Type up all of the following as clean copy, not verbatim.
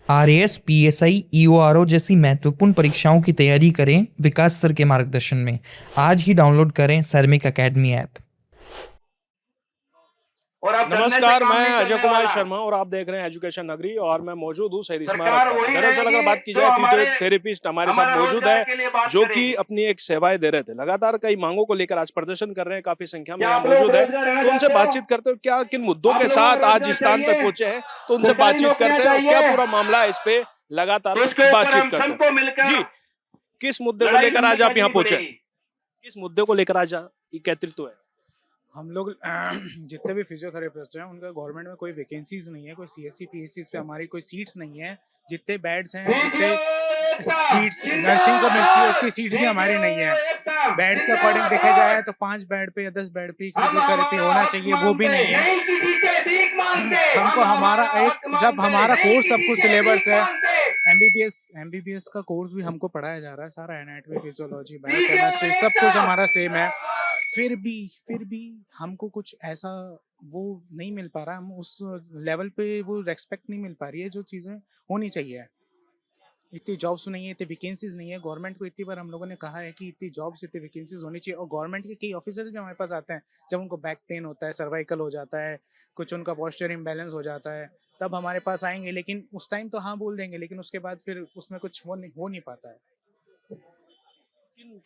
RAS, PSI, ईओआरओ जैसी महत्वपूर्ण परीक्षाओं की तैयारी करें विकास सर के मार्गदर्शन में। आज ही डाउनलोड करें सैरमिक अकेडमी ऐप। और अब डरने से नमस्कार, काम मैं नहीं अजय चलने कुमार वाला। शर्मा और आप देख रहे हैं एजुकेशन नगरी और मैं मौजूद हूँ शहीद स्मारक सरकार पर। वही दरअसल अगर रहेगी बात की जो जाए हमारे फिजियोथेरेपिस्ट हमारे साथ हमारे मौजूद रोजगार है के लिए बात जो कि करेंगे। अपनी एक सेवाएं दे रहे थे। लगातार कई मांगों को लेकर आज प्रदर्शन कर रहे हैं, काफी संख्या में क्या यहाँ आप लोग मौजूद है। रोजगार रहना तो उनसे चाहते हो? बातचीत करते हो क्या किन मुद्दों आप के लोगों को साथ आज रोजगार इस स्थान पे चाहिए? पहुंचे हैं, तो उनसे सरकारी बातचीत नौकरियां करते हैं और क्या चाहिए? पूरा मामला है इस पे लगातार तो इसके ऊपर बातचीत हम करते सबको हैं। मिलकर जी, किस मुद्दे को लड़ाई लेकर आज आप यहाँ लड़नी पहुंचे, पड़ेगी। किस मुद्दे को लेकर आज एकत्रित हुए? हम लोग जितने भी फिजियोथेरेपिस्ट हैं उनका गवर्नमेंट में कोई वैकेंसीज नहीं है, कोई सीएससी पीएससी पे हमारी कोई सीट्स नहीं है। जितने बेड्स हैं, जितने सीट्स नर्सिंग को मिलती है उतनी सीट्स भी हमारी नहीं है। बेड्स के अकॉर्डिंग देखा जाए तो 5 बेड पे या 10 बेड पे फिजियोथेरेपी होना चाहिए, वो भी नहीं है। हमको हमारा एक जब हमारा कोर्स सब कुछ सिलेबस है, एमबीबीएस का कोर्स भी हमको पढ़ाया जा रहा है, सारा एनाटॉमी फिजियोलॉजी बायोकेमिस्ट्री सब कुछ हमारा सेम है। फिर भी हमको कुछ ऐसा वो नहीं मिल पा रहा, हम उस लेवल पे वो रेस्पेक्ट नहीं मिल पा रही है जो चीज़ें होनी चाहिए। इतनी जॉब्स नहीं है, इतनी वैकेंसीज नहीं है। गवर्नमेंट को इतनी बार हम लोगों ने कहा है कि इतनी जॉब्स इतनी वैकेंसीज होनी चाहिए, और गवर्नमेंट के कई ऑफिसर्स भी हमारे पास आते हैं जब उनको बैक पेन होता है, सर्वाइकल हो जाता है, कुछ उनका पोस्चर इम्बैलेंस हो जाता है, तब हमारे पास आएंगे। लेकिन उस टाइम तो हाँ बोल देंगे, लेकिन उसके बाद फिर उसमें कुछ हो नहीं पाता है।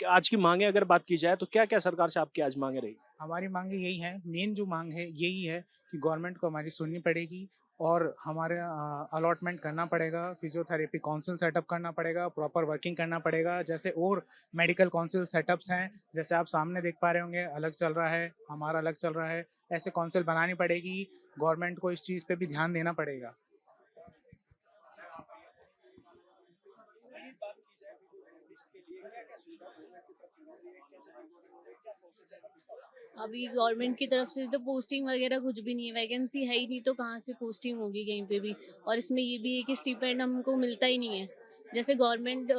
आज की मांगे अगर बात की जाए तो क्या क्या सरकार से आपकी आज मांगे रही? हमारी मांगे यही है, मेन जो मांग है यही है कि गवर्नमेंट को हमारी सुननी पड़ेगी और हमारे अलॉटमेंट करना पड़ेगा, फिजियोथेरेपी काउंसिल सेटअप करना पड़ेगा, प्रॉपर वर्किंग करना पड़ेगा। जैसे और मेडिकल काउंसिल सेटअप्स हैं, जैसे आप सामने देख पा रहे होंगे, अलग चल रहा है, हमारा अलग चल रहा है, ऐसे काउंसिल बनानी पड़ेगी। गवर्नमेंट को इस चीज़ पे भी ध्यान देना पड़ेगा। अभी गवर्नमेंट की तरफ से तो पोस्टिंग वगैरह कुछ भी नहीं है, वैकेंसी है ही नहीं तो कहाँ से पोस्टिंग होगी कहीं पे भी। और इसमें ये भी है कि स्टिपेंड हमको मिलता ही नहीं है। जैसे गवर्नमेंट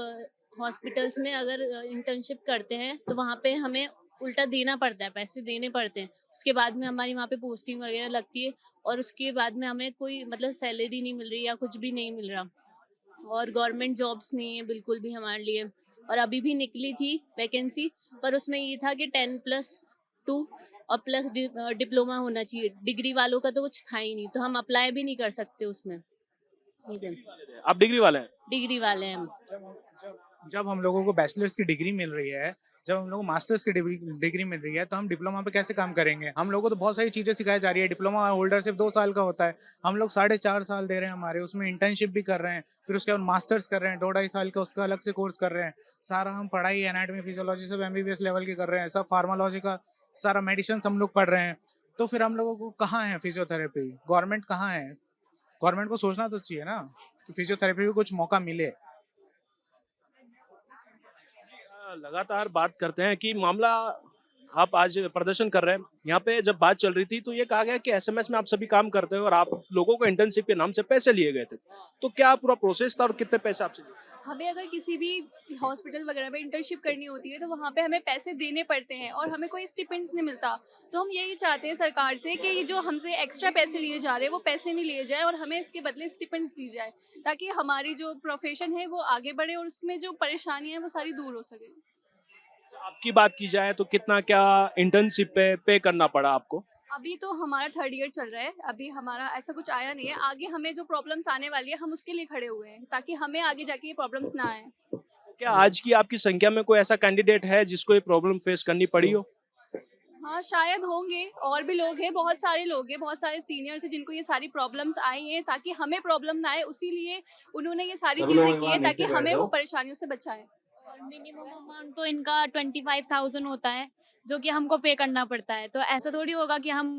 हॉस्पिटल्स में अगर इंटर्नशिप करते हैं तो वहाँ पे हमें उल्टा देना पड़ता है, पैसे देने पड़ते हैं। उसके बाद में हमारी वहाँ पे पोस्टिंग वगैरह लगती है और उसके बाद में हमें कोई मतलब सैलरी नहीं मिल रही या कुछ भी नहीं मिल रहा। और गवर्नमेंट जॉब्स नहीं है बिल्कुल भी हमारे लिए। और अभी भी निकली थी वैकेंसी, पर उसमें ये था कि 10+2 और प्लस डिप्लोमा होना चाहिए। डिग्री वालों का तो कुछ था ही नहीं, तो हम अप्लाई भी नहीं कर सकते उसमें। आप डिग्री वाले हैं? डिग्री वाले हैं हम। जब हम लोगों को बैचलर्स की डिग्री मिल रही है, जब हम लोगों को मास्टर्स की डिग्री मिल रही है, तो हम डिप्लोमा पे कैसे काम करेंगे? हम लोगों को तो बहुत सारी चीज़ें सिखाई जा रही है। डिप्लोमा होल्डर सिर्फ 2 साल का होता है, हम लोग 4.5 साल दे रहे हैं हमारे, उसमें इंटर्नशिप भी कर रहे हैं, फिर उसके बाद मास्टर्स कर रहे हैं 2-2.5 साल का, उसका अलग से कोर्स कर रहे हैं। सारा हम पढ़ाई एनाटॉमी फिजियोलॉजी सब एमबीबीएस लेवल की कर रहे हैं, सब फार्मालॉजी का सारा मेडिसिन हम लोग पढ़ रहे हैं। तो फिर हम लोगों को कहाँ है फिजियोथेरेपी? गवर्नमेंट कहाँ है? गवर्नमेंट को सोचना तो चाहिए ना कि फिजियोथेरेपी भी कुछ मौका मिले। लगातार बात करते हैं कि मामला आप आज प्रदर्शन कर रहे हैं। यहाँ पे जब बात चल रही थी तो ये कहा गया कि एसएमएस में आप सभी काम करते हो और आप लोगों को इंटर्नशिप के नाम से पैसे लिए गए थे। तो क्या पूरा प्रोसेस था और कितने पैसे आपसे लिए? हमें अगर किसी भी हॉस्पिटल वगैरह में इंटर्नशिप करनी होती है तो वहाँ पे हमें पैसे देने पड़ते हैं और हमें कोई स्टिपेंड्स नहीं मिलता। तो हम यही चाहते हैं सरकार से कि ये जो हमसे एक्स्ट्रा पैसे लिए जा रहे हैं वो पैसे नहीं लिए जाए और हमें इसके बदले स्टिपेंड्स दी जाए, ताकि हमारी जो प्रोफेशन है वो आगे बढ़े और उसमें जो परेशानियाँ हैं वो सारी दूर हो सके। आपकी बात की जाए तो कितना क्या इंटर्नशिप पे करना पड़ा आपको? अभी तो हमारा 3rd ईयर चल रहा है, अभी हमारा ऐसा कुछ आया नहीं है। आगे हमें जो प्रॉब्लम्स आने वाली है हम उसके लिए खड़े हुए हैं, ताकि हमें आगे जाके ये प्रॉब्लम्स ना आए। क्या आज की आपकी संख्या में कोई ऐसा कैंडिडेट है जिसको ये प्रॉब्लम फेस करनी पड़ी हो? हाँ, शायद होंगे, और भी लोग हैं, बहुत सारे लोग हैं, बहुत सारे सीनियर्स हैं जिनको ये सारी प्रॉब्लम्स आई हैं, ताकि हमें प्रॉब्लम ना आए, उसीलिए उन्होंने ये सारी चीज़ें की हैं ताकि हमें वो परेशानियों से बचाएं। और मिनिमम अमाउंट तो इनका 25,000 होता है जो कि हमको पे करना पड़ता है। तो ऐसा थोड़ी होगा कि हम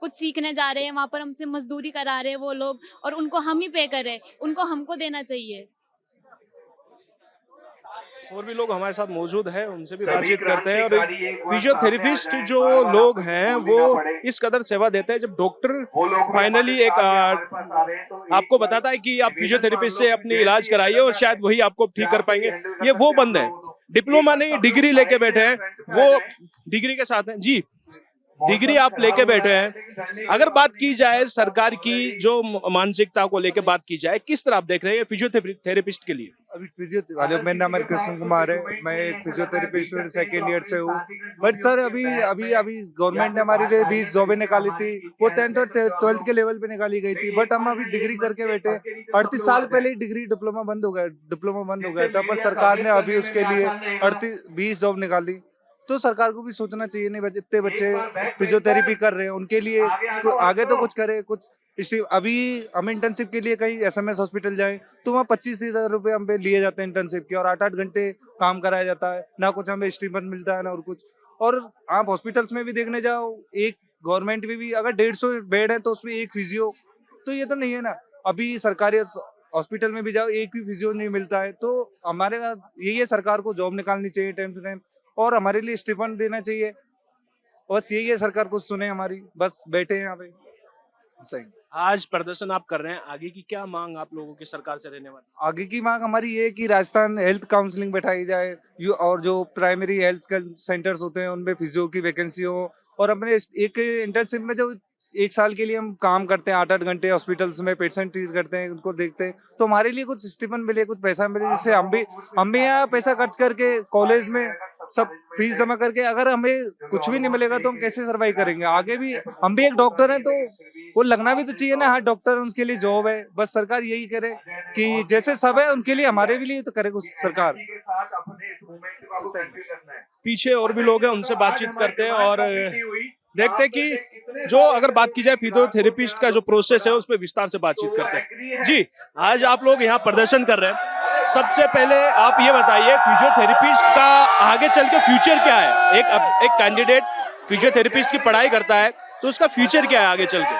कुछ सीखने जा रहे हैं, वहाँ पर हमसे मजदूरी करा रहे हैं वो लोग और उनको हम ही पे करें, उनको हमको देना चाहिए। और भी लोग हमारे साथ मौजूद हैं, उनसे भी बातचीत करते हैं। और फिजियोथेरेपिस्ट जो लोग हैं वो इस कदर सेवा देते हैं, जब डॉक्टर फाइनली एक आपको बताता है कि आप फिजियोथेरेपिस्ट से अपनी इलाज कराइए और शायद वही आपको ठीक कर पाएंगे। ये वो बंद है, डिप्लोमा नहीं डिग्री लेके बैठे हैं, वो डिग्री के साथ हैं। जी, डिग्री आप लेके बैठे हैं, अगर बात की जाए सरकार की जो मानसिकता को लेके बात की जाए, किस तरह आप देख रहे हैं फिजियोथेरेपिस्ट के लिए? अभी हेलो, मेरा नाम कृष्ण कुमार है, मैं एक फिजियोथेरेपिस्ट हूँ, सेकेंड ईयर से हूँ। बट सर अभी अभी अभी गवर्नमेंट ने हमारे लिए 20 जॉबें निकाली थी, वो 10th और 12th के लेवल पे निकाली गई थी। बट हम अभी डिग्री करके बैठे, 38 साल पहले ही डिप्लोमा बंद हो गया था, पर सरकार ने अभी उसके लिए 20 जॉब निकाली। तो सरकार को भी सोचना चाहिए, नहीं इतने बच्चे फिजियोथेरेपी कर रहे हैं, उनके लिए आगे तो कुछ करे। कुछ अभी हम इंटर्नशिप के लिए कहीं SMS हॉस्पिटल जाएं तो वहाँ 25-30 हजार रुपये हम पे लिए जाते हैं इंटर्नशिप के, और 8-8 घंटे काम कराया जाता है, ना कुछ हमें स्टीपेंड मिलता है ना और कुछ। और आप हॉस्पिटल्स में भी देखने जाओ, एक गवर्नमेंट में भी अगर 150 बेड है तो उसमें एक फिजियो, तो ये तो नहीं है ना। अभी सरकारी हॉस्पिटल में भी जाओ, एक भी फिजियो नहीं मिलता है। तो हमारे यही है, सरकार को जॉब निकालनी चाहिए टाइम टू टाइम, और हमारे लिए स्टीपेंड देना चाहिए। बस यही है, सरकार कुछ सुने हमारी, बस बैठे हैं यहाँ पे। सही। आज प्रदर्शन आप कर रहे हैं, आगे की क्या मांग आप लोगों की सरकार से रहने वाली? आगे की मांग हमारी ये है कि राजस्थान हेल्थ काउंसलिंग बैठाई जाए, और जो प्राइमरी हेल्थ सेंटर्स होते हैं उनमें फिजियो की वैकेंसी हो। और अपने एक इंटर्नशिप में जो 1 साल के लिए हम काम करते हैं, 8-8 घंटे हॉस्पिटल्स में पेशेंट ट्रीट करते हैं, उनको देखते हैं, तो हमारे लिए कुछ स्टीपेंड मिले, कुछ पैसा मिले, जिससे हम भी यहाँ पैसा खर्च करके कॉलेज में सब फीस जमा करके, अगर हमें कुछ भी नहीं मिलेगा तो हम कैसे सर्वाइव करेंगे आगे भी। हम भी एक डॉक्टर हैं, तो वो लगना भी तो चाहिए ना, हाँ डॉक्टर उनके लिए जॉब है। बस सरकार यही करे कि जैसे सब है उनके लिए, हमारे भी लिए तो करे कुछ सरकार। पीछे और भी लोग हैं, उनसे बातचीत करते हैं और देखते हैं कि जो अगर बात की जाए फिजियोथेरेपिस्ट का जो प्रोसेस है उस पर विस्तार से बातचीत करते हैं। जी, आज आप लोग यहाँ प्रदर्शन कर रहे हैं, सबसे पहले आप ये बताइए फिजियोथेरेपिस्ट का आगे चल के फ्यूचर क्या है? एक कैंडिडेट फिजियोथेरेपिस्ट की पढ़ाई करता है तो उसका फ्यूचर क्या है आगे चल के?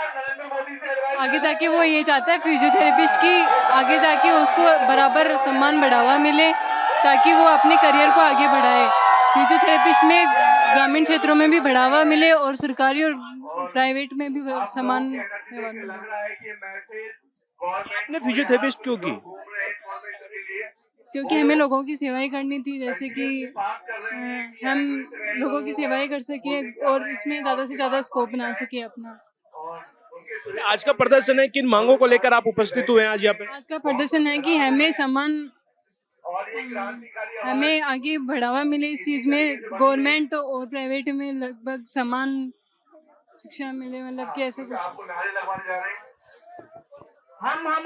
आगे जाके वो ये चाहता है फिजियोथेरेपिस्ट की आगे जाके उसको बराबर सम्मान बढ़ावा मिले, ताकि वो अपने करियर को आगे बढ़ाए। फिजियोथेरेपिस्ट में ग्रामीण क्षेत्रों में भी बढ़ावा मिले और सरकारी और प्राइवेट में भी समान व्यवहार मिले। आपने फिजियोथेरेपिस्ट क्यों की? क्योंकि हमें लोगों की सेवाएं करनी थी, जैसे कि हम लोगों की सेवाएं कर सके और इसमें ज़्यादा से ज़्यादा स्कोप बना सके अपना। आज का प्रदर्शन है, किन मांगों को लेकर आप उपस्थित हुए हैं आज यहाँ पे? आज का प्रदर्शन है कि हमें आगे बढ़ावा मिले इस चीज़ में, गवर्नमेंट और प्राइवेट में लगभग समान शिक्षा मिले, मतलब कि ऐसे कुछ।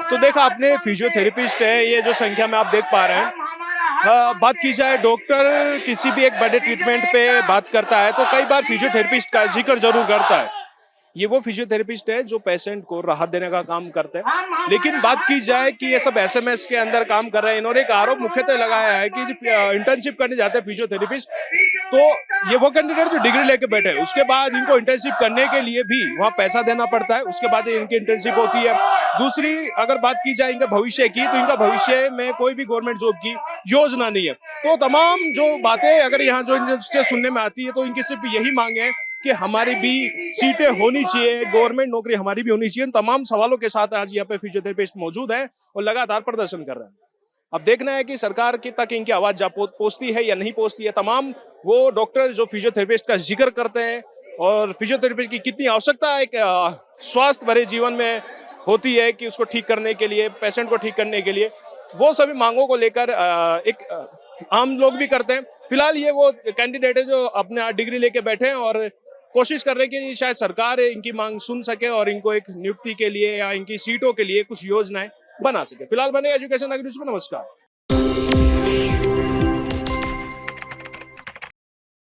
तो देखा आपने, फिजियोथेरेपिस्ट है ये जो संख्या में आप देख पा रहे हैं। बात की जाए डॉक्टर किसी भी एक बड़े ट्रीटमेंट पे बात करता है तो कई बार फिजियोथेरेपिस्ट का जिक्र जरूर करता है। ये वो फिजियोथेरेपिस्ट है जो पेशेंट को राहत देने का काम करते हैं। लेकिन बात की जाए कि ये सब SMS के अंदर काम कर रहे हैं, इन्होंने एक आरोप मुख्यतः लगाया है कि इंटर्नशिप करने जाते हैं फिजियोथेरेपिस्ट, तो ये वो कैंडिडेट जो डिग्री लेके बैठे हैं, उसके बाद इनको इंटर्नशिप करने के लिए भी वहाँ पैसा देना पड़ता है, उसके बाद इनकी इंटर्नशिप होती है। दूसरी अगर बात की जाए इनका भविष्य की, तो इनका भविष्य में कोई भी गवर्नमेंट जॉब की योजना नहीं है। तो तमाम जो बातें अगर यहाँ जो इनसे सुनने में आती है, तो इनकी सिर्फ यही मांग है कि हमारी भी सीटें होनी चाहिए, गवर्नमेंट नौकरी हमारी भी होनी चाहिए। तमाम सवालों के साथ आज यहाँ पे फिजियोथेरेपिस्ट मौजूद है और लगातार प्रदर्शन कर रहे हैं। अब देखना है कि सरकार की तक इनकी आवाज जा पहुंचती है या नहीं पहुंचती है। तमाम वो डॉक्टर जो फिजियोथेरेपिस्ट का जिक्र करते हैं और फिजियोथेरेपिस्ट की कितनी आवश्यकता एक स्वास्थ्य भरे जीवन में होती है कि उसको ठीक करने के लिए, पेशेंट को ठीक करने के लिए, वो सभी मांगों को लेकर एक आम लोग भी करते हैं। फिलहाल ये वो कैंडिडेट है जो अपने डिग्री लेके बैठे हैं और कोशिश कर रहे हैं कि शायद सरकार इनकी मांग सुन सके और इनको एक नियुक्ति के लिए या इनकी सीटों के लिए कुछ योजनाएं बना सके। फिलहाल बने एजुकेशन न्यूज़ में, नमस्कार।